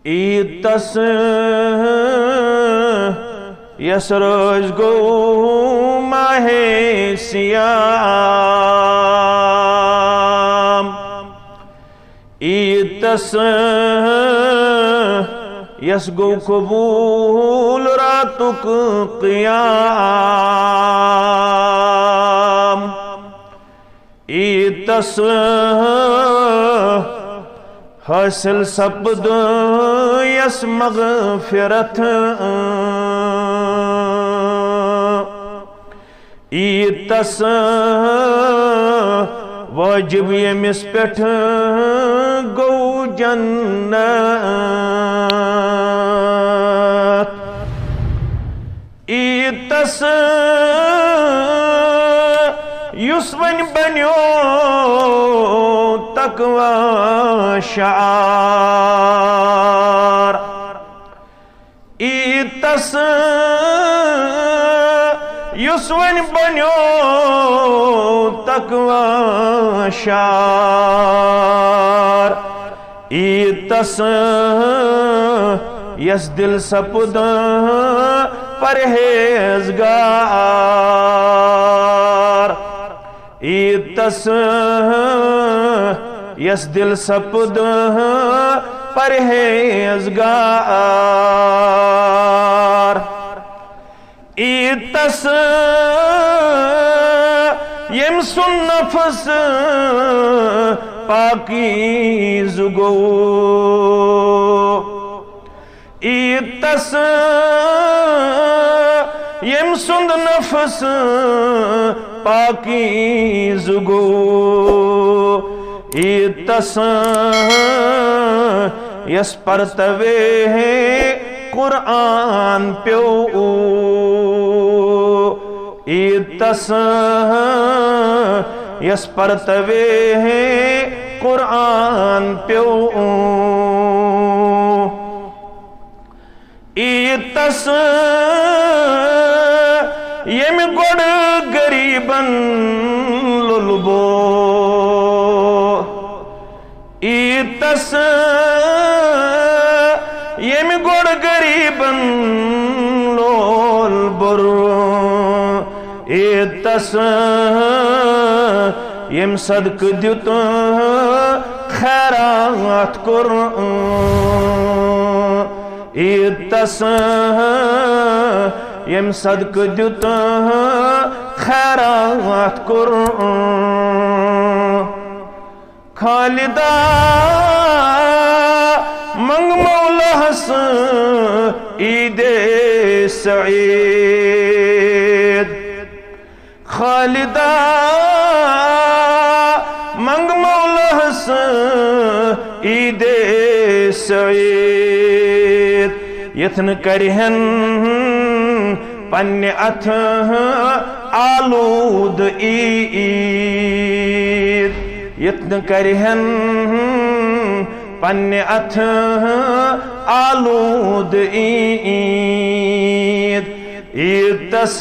ईद तस यस रोज गो माहे सियाम। ईद तस यस गो कबूल रातुक क़ियाम। ईद तस हासिल सपद यस मग़फ़िरत। ईद तस वाजिब यमिस पेठ गौ जन्नत। ईद तस युस वन बन्यो तकवा शार। ईद तस युस वन बन्यो तकवा शार। ईद तस यस दिल सपुद परहेज़गार। ईद तस यस दिल सपुद परहेज़गार। ईद तस यम सुन नफ्स पाकीज़ गो। ईद तस यम सुन नफ्स पाकीज़ गो। ईद तस यस परतवे कुरान प्यो। ईद तस यस परतवे कुरान प्यो। ईद तस यम गोड़ गरीबन लुलबो। ईद तस यम गोड़ गरीबन लोल बुर। ईद तस यम सदक द्युत खैरात कुर। ईद तस यम सदक द्युत खैरात कुर। खालिदा मंग मौलहस ईदे सईद। खालिदा मंग मौलहस ईदे सईद। यथन करहन पन्ने अथ आलूद ईद। यत्न करहन पन्ने अथ आलूद ईद। ईद तस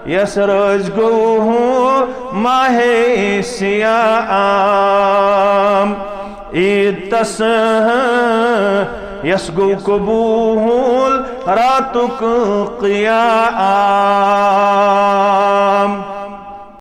यस रोज गो माहे सियाम। ईद तस यस गो कबूल रातुक क़ियाम।